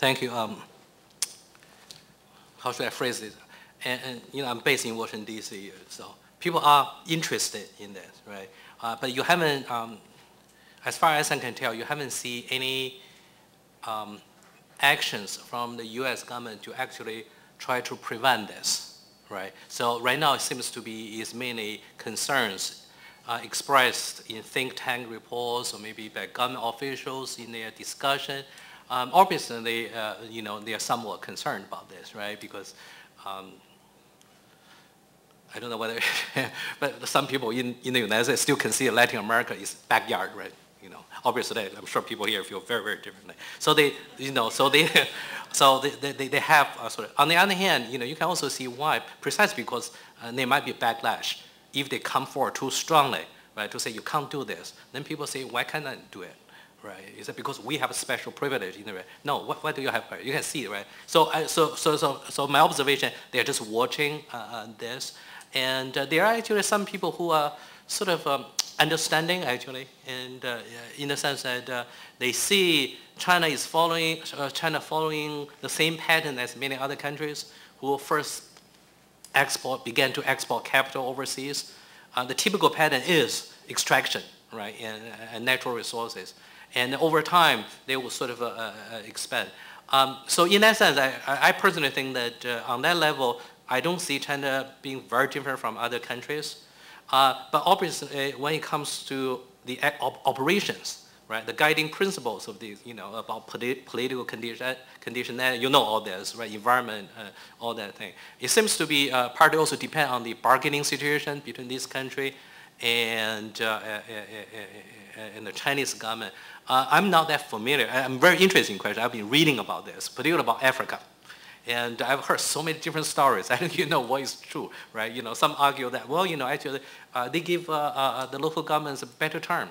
Thank you. How should I phrase this? And I'm based in Washington, D.C., so people are interested in this, right? But you haven't, as far as I can tell, you haven't seen any actions from the U.S. government to actually try to prevent this, right? So right now it seems to be is mainly concerns expressed in think tank reports or maybe by government officials in their discussion. Obviously, they are somewhat concerned about this, right? Because I don't know whether, but some people in the United States still consider Latin America is backyard, right? Obviously, I'm sure people here feel very, very differently. So they have sort of. On the other hand, you can also see why, precisely because there might be a backlash if they come forward too strongly, right? To say you can't do this, then people say, why can't I do it? Right? Is it because we have a special privilege in the way? No. Why do you have? You can see, right? So my observation, they are just watching this, and there are actually some people who are sort of understanding actually, and in the sense that they see China following the same pattern as many other countries who first began to export capital overseas. The typical pattern is extraction, right, and natural resources. And over time, they will sort of expand. So in that sense, I personally think that on that level, I don't see China being very different from other countries. But obviously, when it comes to the operations, right, the guiding principles of these, about political condition, all this, right, environment, all that thing. It seems to be partly also depend on the bargaining situation between this country and the Chinese government. I'm not that familiar. I'm very interested in question. I've been reading about this, particularly about Africa. And I've heard so many different stories. I don't know what is true, right? Some argue that, well, actually, they give the local governments a better term,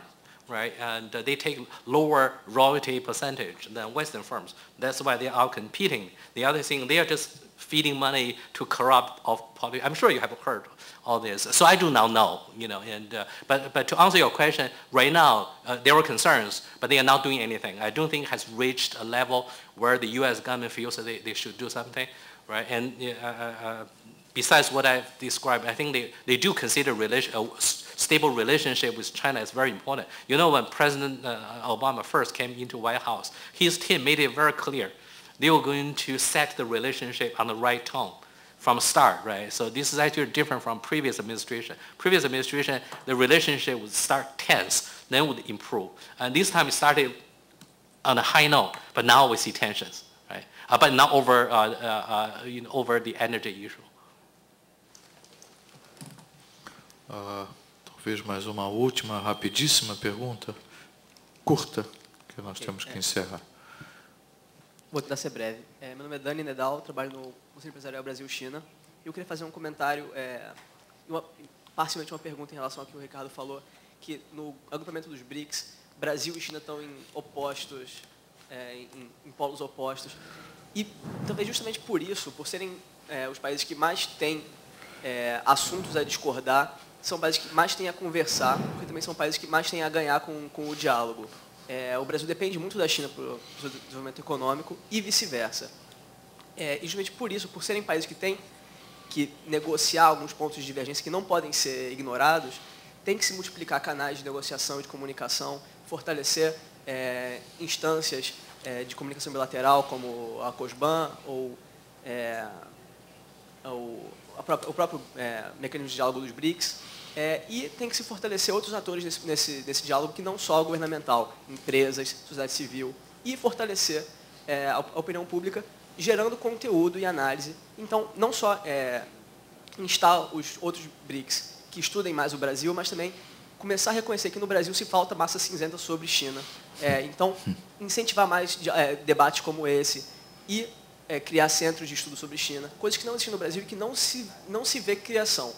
right? And they take lower royalty percentage than Western firms. That's why they are competing. The other thing, they are just feeding money to corrupt public. I'm sure you have heard all this. So I do not know, but to answer your question, right now, there are concerns, but they are not doing anything. I don't think it has reached a level where the U.S. government feels that they should do something, right? And besides what I've described, I think they do consider a stable relationship with China is very important. When President Obama first came into White House, his team made it very clear they were going to set the relationship on the right tone from start, right? So this is actually different from previous administration. Previous administration, the relationship would start tense, then would improve. And this time it started on a high note, but now we see tensions, right? But not over the energy issue. Talvez mais uma última, rapidíssima pergunta, curta, que nós temos que encerrar. Vou tentar ser breve. Meu nome é Dani Nedal, trabalho no Conselho Empresarial Brasil-China. Eu queria fazer um comentário, parcialmente uma pergunta em relação ao que o Ricardo falou, que no agrupamento dos BRICS, Brasil e China estão em opostos, em polos opostos. E talvez justamente por isso, por serem os países que mais têm assuntos a discordar, são países que mais têm a conversar, porque também são países que mais têm a ganhar com o diálogo. O Brasil depende muito da China para o seu desenvolvimento econômico e vice-versa. E justamente por isso, por serem países que têm que negociar alguns pontos de divergência que não podem ser ignorados, tem que se multiplicar canais de negociação e de comunicação, fortalecer instâncias de comunicação bilateral, como a COSBAN ou o próprio mecanismo de diálogo dos BRICS. E tem que se fortalecer outros atores nesse diálogo que não só o governamental, empresas, sociedade civil, e fortalecer a opinião pública, gerando conteúdo e análise. Então, não só instar os outros BRICS que estudem mais o Brasil, mas também começar a reconhecer que no Brasil se falta massa cinzenta sobre China. Então, incentivar mais debates como esse e criar centros de estudo sobre China, coisas que não existem no Brasil e que não se vê criação.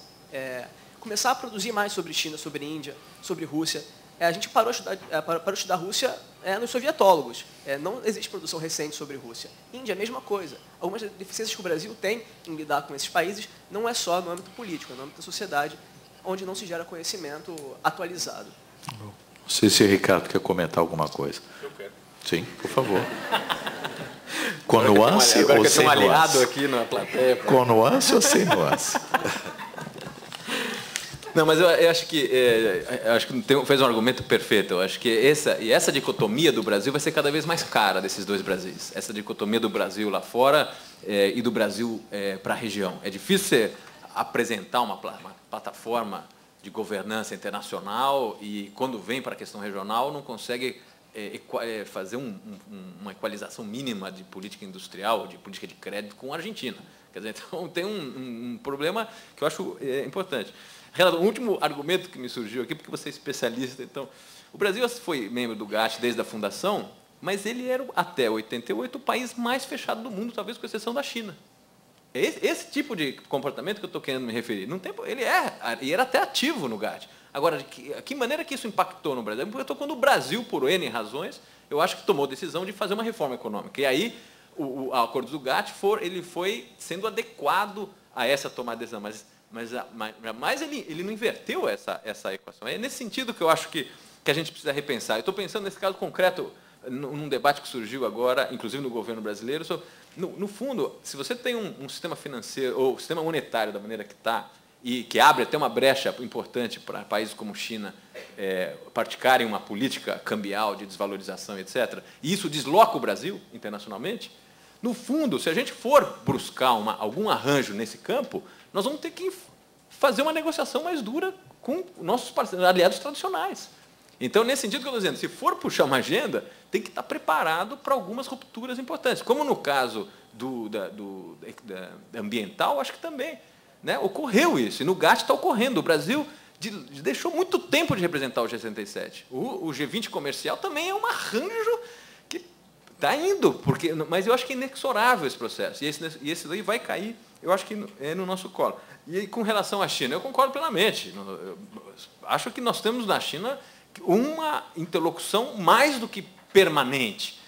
Começar a produzir mais sobre China, sobre Índia, sobre Rússia. A gente parou de estudar Rússia nos sovietólogos. Não existe produção recente sobre Rússia. Índia, a mesma coisa. Algumas deficiências que o Brasil tem em lidar com esses países não é só no âmbito político, é no âmbito da sociedade, onde não se gera conhecimento atualizado. Não sei se o Ricardo quer comentar alguma coisa. Eu quero. Sim, por favor. Com nuance agora ou que eu sem tenho um aliado nuance? aqui na plateia. Com nuance ou sem nuance? Não, mas eu acho que fez um argumento perfeito. Eu acho que essa dicotomia do Brasil vai ser cada vez mais cara desses dois Brasis. Essa dicotomia do Brasil lá fora e do Brasil para a região. É difícil você apresentar uma plataforma de governança internacional e, quando vem para a questão regional, não consegue fazer uma equalização mínima de política industrial, de política de crédito com a Argentina. Quer dizer, então tem um problema que eu acho importante. Renato, o último argumento que me surgiu aqui, porque você é especialista, então, o Brasil foi membro do GATT desde a fundação, mas ele era, até 88, o país mais fechado do mundo, talvez com exceção da China. Esse tipo de comportamento que eu estou querendo me referir. Não tem, ele era até ativo no GATT. Agora, de que maneira que isso impactou no Brasil? Porque quando o Brasil, por N razões, eu acho que tomou a decisão de fazer uma reforma econômica. E aí, o acordo do GATT ele foi sendo adequado a essa tomada de decisão. Mas ele não inverteu essa equação. É nesse sentido que eu acho que a gente precisa repensar. Eu estou pensando nesse caso concreto, num debate que surgiu agora, inclusive no governo brasileiro. No fundo, se você tem um sistema financeiro, ou sistema monetário da maneira que está, e que abre até uma brecha importante para países como China praticarem uma política cambial de desvalorização, etc., e isso desloca o Brasil internacionalmente, no fundo, se a gente for buscar algum arranjo nesse campo, nós vamos ter que fazer uma negociação mais dura com nossos aliados tradicionais. Então, nesse sentido que eu estou dizendo, se for puxar uma agenda, tem que estar preparado para algumas rupturas importantes. Como no caso da ambiental, acho que também, né, ocorreu isso. E no GATT está ocorrendo. O Brasil deixou muito tempo de representar o G77. O G20 comercial também é um arranjo que está indo, mas eu acho que é inexorável esse processo. E esse daí vai cair, eu acho que é no nosso colo. E com relação à China, eu concordo plenamente. Eu acho que nós temos na China uma interlocução mais do que permanente.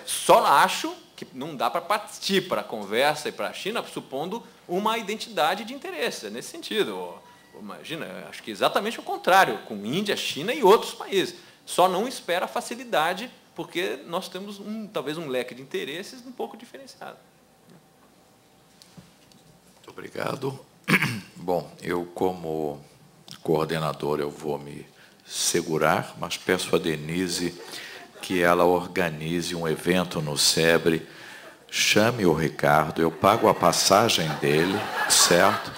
Só acho que não dá para partir para a conversa e para a China supondo uma identidade de interesse. É nesse sentido. Imagina, acho que exatamente o contrário, com Índia, China e outros países. Só não espera facilidade, porque nós temos talvez um leque de interesses um pouco diferenciado. Muito obrigado. Bom, eu, como coordenador, eu vou me segurar, mas peço a Denise que ela organize um evento no SEBRE, chame o Ricardo, eu pago a passagem dele, certo?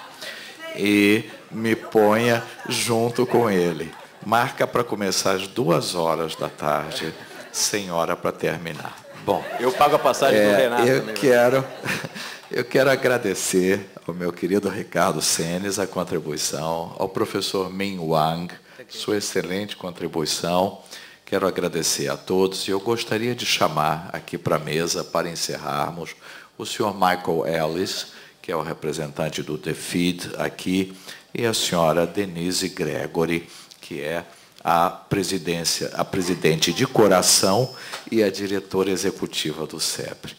E me ponha junto com ele. Marca para começar às 14h, sem hora para terminar. Bom, eu pago a passagem do Renato. Eu quero agradecer ao meu querido Ricardo Senes a contribuição, ao professor Min Wang, sua excelente contribuição. Quero agradecer a todos e eu gostaria de chamar aqui para a mesa, para encerrarmos, o senhor Michael Ellis, que é o representante do DFID aqui, e a senhora Denise Gregory, que é a presidente de coração e a diretora executiva do SEBRE.